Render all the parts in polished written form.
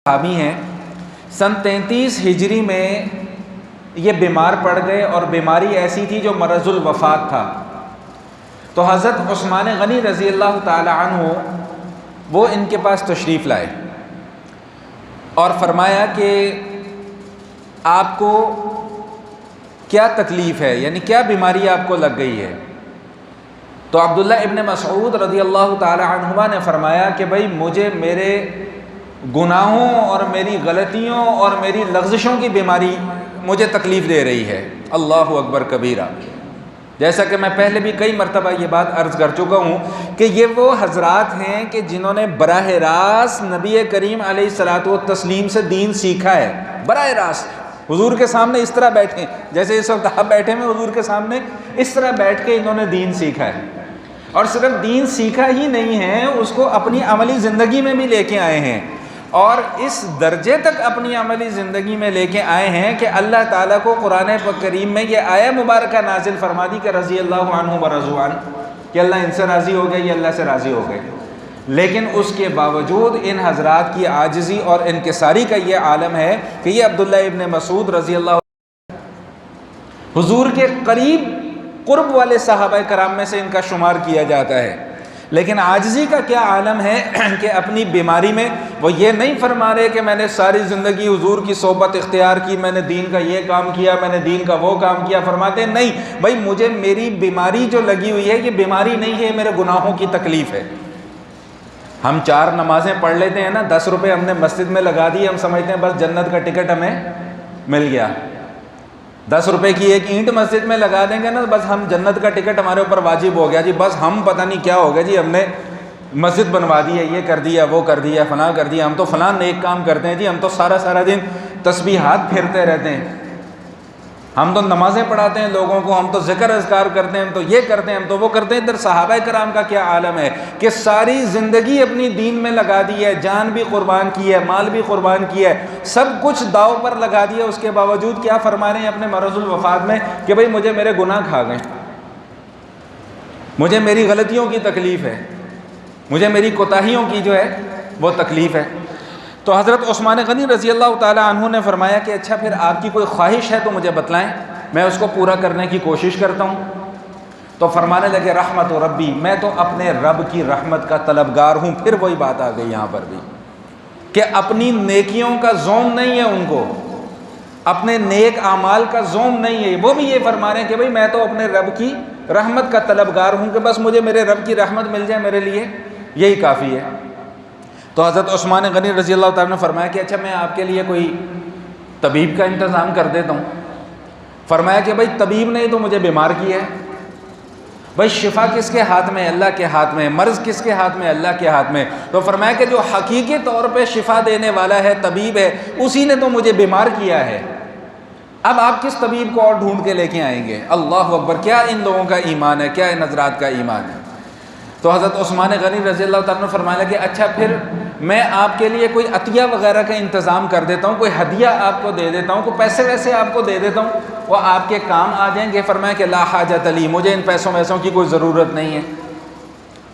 صحابی ہیں، سن 33 ہجری میں یہ بیمار پڑ گئے اور بیماری ایسی تھی جو مرض الوفات تھا۔ تو حضرت عثمان غنی رضی اللہ تعالی عنہ وہ ان کے پاس تشریف لائے اور فرمایا کہ آپ کو کیا تکلیف ہے، یعنی کیا بیماری آپ کو لگ گئی ہے؟ تو عبداللہ ابن مسعود رضی اللہ تعالی عنہما نے فرمایا کہ بھائی مجھے میرے گناہوں اور میری غلطیوں اور میری لغزشوں کی بیماری مجھے تکلیف دے رہی ہے۔ اللہ اکبر کبیرہ۔ جیسا کہ میں پہلے بھی کئی مرتبہ یہ بات عرض کر چکا ہوں کہ یہ وہ حضرات ہیں کہ جنہوں نے براہ راست نبی کریم علیہ الصلوۃ والتسلیم سے دین سیکھا ہے، براہ راست حضور کے سامنے اس طرح بیٹھے، جیسے اس وقت آپ بیٹھے ہیں حضور کے سامنے، اس طرح بیٹھ کے انہوں نے دین سیکھا ہے، اور صرف دین سیکھا ہی نہیں ہے، اس کو اپنی عملی زندگی میں بھی لے کے آئے ہیں، اور اس درجے تک اپنی عملی زندگی میں لے کے آئے ہیں کہ اللہ تعالیٰ کو قرآن کریم میں یہ آیہ مبارکہ نازل فرما دی کہ رضی اللہ عنہ ورضوا عنہ، کہ اللہ ان سے راضی ہو گئے، یہ اللہ سے راضی ہو گئے۔ لیکن اس کے باوجود ان حضرات کی عاجزی اور انکساری کا یہ عالم ہے کہ یہ عبداللہ ابن مسعود رضی اللہ حضور کے قریب قرب والے صحابہ کرام میں سے ان کا شمار کیا جاتا ہے، لیکن عاجزی کا کیا عالم ہے کہ اپنی بیماری میں وہ یہ نہیں فرما رہے کہ میں نے ساری زندگی حضور کی صحبت اختیار کی، میں نے دین کا یہ کام کیا، میں نے دین کا وہ کام کیا، فرماتے ہیں نہیں بھائی مجھے میری بیماری جو لگی ہوئی ہے یہ بیماری نہیں ہے، میرے گناہوں کی تکلیف ہے۔ ہم 4 نمازیں پڑھ لیتے ہیں نا، 10 روپے ہم نے مسجد میں لگا دیے، ہم سمجھتے ہیں بس جنت کا ٹکٹ ہمیں مل گیا۔ 10 روپے کی ایک اینٹ مسجد میں لگا دیں گے نا، بس ہم جنت کا ٹکٹ ہمارے اوپر واجب ہو گیا جی، بس ہم پتہ نہیں کیا ہو گیا جی، ہم نے مسجد بنوا دی ہے، یہ کر دیا، وہ کر دیا، فلاں کر دیا، ہم تو فلاں نیک کام کرتے ہیں جی، ہم تو سارا دن تسبیحات پھرتے رہتے ہیں، ہم تو نمازیں پڑھاتے ہیں لوگوں کو، ہم تو ذکر اذکار کرتے ہیں، ہم تو یہ کرتے ہیں، ہم تو وہ کرتے ہیں۔ ادھر صحابہ کرام کا کیا عالم ہے کہ ساری زندگی اپنی دین میں لگا دی ہے، جان بھی قربان کی ہے، مال بھی قربان کیا ہے، سب کچھ داؤ پر لگا دیا، اس کے باوجود کیا فرما رہے ہیں اپنے مرض الوفات میں کہ بھئی مجھے میرے گناہ کھا گئے، مجھے میری غلطیوں کی تکلیف ہے، مجھے میری کوتاہیوں کی جو ہے وہ تکلیف ہے۔ تو حضرت عثمان غنی رضی اللہ تعالی عنہ نے فرمایا کہ اچھا پھر آپ کی کوئی خواہش ہے تو مجھے بتلائیں، میں اس کو پورا کرنے کی کوشش کرتا ہوں۔ تو فرمانے لگے رحمت و ربی، میں تو اپنے رب کی رحمت کا طلبگار ہوں۔ پھر وہی بات آ گئی یہاں پر بھی کہ اپنی نیکیوں کا زوم نہیں ہے ان کو، اپنے نیک اعمال کا زوم نہیں ہے، وہ بھی یہ فرما رہے ہیں کہ بھئی میں تو اپنے رب کی رحمت کا طلبگار ہوں کہ بس مجھے میرے رب کی رحمت مل جائے، میرے لیے یہی کافی ہے۔ تو حضرت عثمان غنی رضی اللہ تعالیٰ نے فرمایا کہ اچھا میں آپ کے لیے کوئی طبیب کا انتظام کر دیتا ہوں۔ فرمایا کہ بھائی طبیب نے تو مجھے بیمار کیا ہے، بھائی شفا کس کے ہاتھ میں؟ اللہ کے ہاتھ میں۔ مرض کس کے ہاتھ میں؟ اللہ کے ہاتھ میں۔ تو فرمایا کہ جو حقیقی طور پہ شفا دینے والا ہے، طبیب ہے، اسی نے تو مجھے بیمار کیا ہے، اب آپ کس طبیب کو اور ڈھونڈ کے لے کے آئیں گے؟ اللہ اکبر، کیا ان لوگوں کا ایمان ہے، کیا ان حضرات کا ایمان ہے۔ تو حضرت عثمان غنی رضی اللہ تعالیٰ نے فرمایا کہ اچھا پھر میں آپ کے لیے کوئی عطیہ وغیرہ کا انتظام کر دیتا ہوں، کوئی ہدیہ آپ کو دے دیتا ہوں، کوئی پیسے ویسے آپ کو دے دیتا ہوں، وہ آپ کے کام آ جائیں گے۔ فرمایا کہ لا حاجت لی، مجھے ان پیسوں ویسوں کی کوئی ضرورت نہیں ہے۔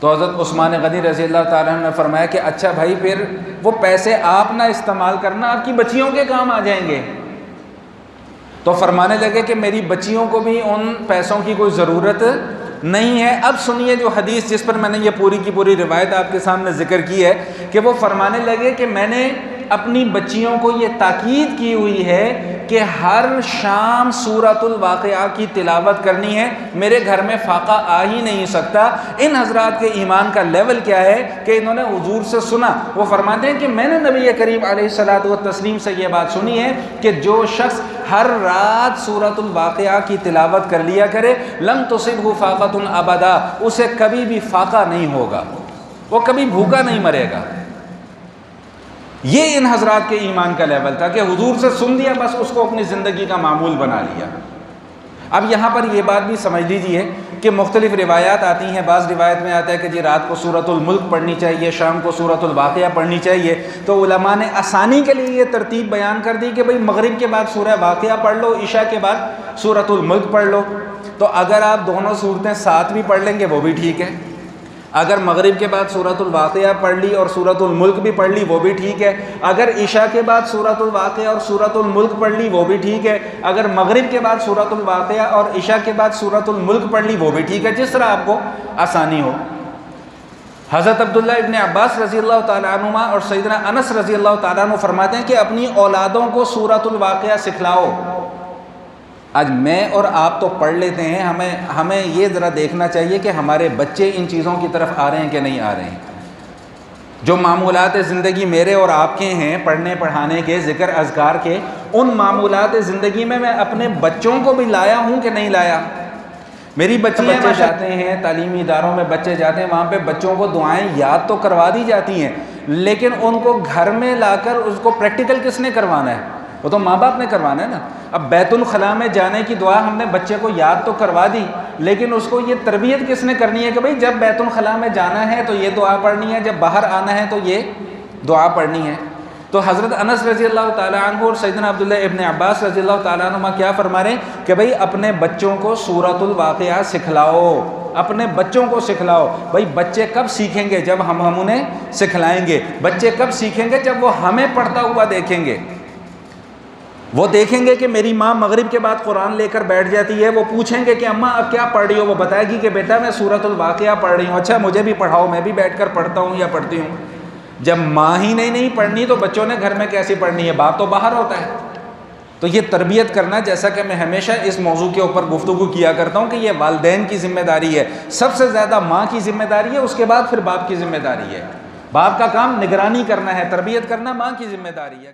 تو حضرت عثمان غنی رضی اللہ تعالیٰ نے فرمایا کہ اچھا بھائی پھر وہ پیسے آپ نہ استعمال کرنا، آپ کی بچیوں کے کام آ جائیں گے۔ تو فرمانے لگے کہ میری بچیوں کو بھی ان پیسوں کی کوئی ضرورت نہیں ہے۔ اب سنیے جو حدیث جس پر میں نے یہ پوری کی پوری روایت آپ کے سامنے ذکر کی ہے کہ وہ فرمانے لگے کہ میں نے اپنی بچیوں کو یہ تاکید کی ہوئی ہے کہ ہر شام سورۃ الواقعہ کی تلاوت کرنی ہے، میرے گھر میں فاقہ آ ہی نہیں سکتا۔ ان حضرات کے ایمان کا لیول کیا ہے کہ انہوں نے حضور سے سنا، وہ فرماتے ہیں کہ میں نے نبی کریم علیہ الصلوۃ والتسلیم سے یہ بات سنی ہے کہ جو شخص ہر رات سورۃ الواقعہ کی تلاوت کر لیا کرے لم تصبہ فاقۃ ابدا، اسے کبھی بھی فاقہ نہیں ہوگا، وہ کبھی بھوکا نہیں مرے گا۔ یہ ان حضرات کے ایمان کا لیول تھا کہ حضور سے سن لیا، بس اس کو اپنی زندگی کا معمول بنا لیا۔ اب یہاں پر یہ بات بھی سمجھ لیجیے کہ مختلف روایات آتی ہیں، بعض روایت میں آتا ہے کہ جی رات کو سورۃ الملک پڑھنی چاہیے، شام کو سورۃ الواقعہ پڑھنی چاہیے۔ تو علماء نے آسانی کے لیے یہ ترتیب بیان کر دی کہ بھئی مغرب کے بعد سورہ واقعہ پڑھ لو، عشاء کے بعد سورۃ الملک پڑھ لو۔ تو اگر آپ دونوں صورتیں ساتھ بھی پڑھ لیں گے وہ بھی ٹھیک ہے، اگر مغرب کے بعد سورۃ الواقعہ پڑھ لی اور سورۃ الملک بھی پڑھ لی وہ بھی ٹھیک ہے، اگر عشاء کے بعد سورۃ الواقعہ اور سورۃ الملک پڑھ لی وہ بھی ٹھیک ہے، اگر مغرب کے بعد سورۃ الواقعہ اور عشاء کے بعد سورۃ الملک پڑھ لی وہ بھی ٹھیک ہے، جس طرح آپ کو آسانی ہو۔ حضرت عبداللہ ابن عباس رضی اللہ تعالیٰ عنہما اور سیدنا انس رضی اللہ تعالیٰ عنہ فرماتے ہیں کہ اپنی اولادوں کو سورۃ الواقعہ سکھلاؤ۔ آج میں اور آپ تو پڑھ لیتے ہیں، ہمیں یہ ذرا دیکھنا چاہیے کہ ہمارے بچے ان چیزوں کی طرف آ رہے ہیں کہ نہیں آ رہے ہیں۔ جو معمولات زندگی میرے اور آپ کے ہیں، پڑھنے پڑھانے کے، ذکر اذکار کے، ان معمولات زندگی میں اپنے بچوں کو بھی لایا ہوں کہ نہیں لایا؟ میری بچے جاتے ہیں تعلیمی اداروں میں، بچے جاتے ہیں وہاں پہ بچوں کو دعائیں یاد تو کروا دی جاتی ہیں، لیکن ان کو گھر میں لا کر اس کو پریکٹیکل کس نے کروانا ہے؟ وہ تو ماں باپ نے کروانا ہے نا۔ اب بیت الخلاء میں جانے کی دعا ہم نے بچے کو یاد تو کروا دی، لیکن اس کو یہ تربیت کس نے کرنی ہے کہ بھئی جب بیت الخلاء میں جانا ہے تو یہ دعا پڑھنی ہے، جب باہر آنا ہے تو یہ دعا پڑھنی ہے۔ تو حضرت انس رضی اللہ تعالیٰ عنہ اور سیدنا عبداللہ ابن عباس رضی اللہ تعالیٰ عنہ کیا فرما رہے ہیں کہ بھئی اپنے بچوں کو سورۃ الواقعہ سکھلاؤ، اپنے بچوں کو سکھلاؤ۔ بھئی بچے کب سیکھیں گے؟ جب ہم انہیں سکھلائیں گے۔ بچے کب سیکھیں گے؟ جب وہ ہمیں پڑھتا ہوا دیکھیں گے۔ وہ دیکھیں گے کہ میری ماں مغرب کے بعد قرآن لے کر بیٹھ جاتی ہے، وہ پوچھیں گے کہ اماں اب کیا پڑھ رہی ہو؟ وہ بتائے گی کہ بیٹا میں سورۃ الواقعہ پڑھ رہی ہوں۔ اچھا مجھے بھی پڑھاؤ، میں بھی بیٹھ کر پڑھتا ہوں یا پڑھتی ہوں۔ جب ماں ہی نہیں پڑھنی تو بچوں نے گھر میں کیسی پڑھنی ہے؟ باپ تو باہر ہوتا ہے۔ تو یہ تربیت کرنا، جیسا کہ میں ہمیشہ اس موضوع کے اوپر گفتگو کیا کرتا ہوں کہ یہ والدین کی ذمہ داری ہے، سب سے زیادہ ماں کی ذمہ داری ہے، اس کے بعد پھر باپ کی ذمہ داری ہے۔ باپ کا کام نگرانی کرنا ہے، تربیت کرنا ماں کی ذمہ داری ہے۔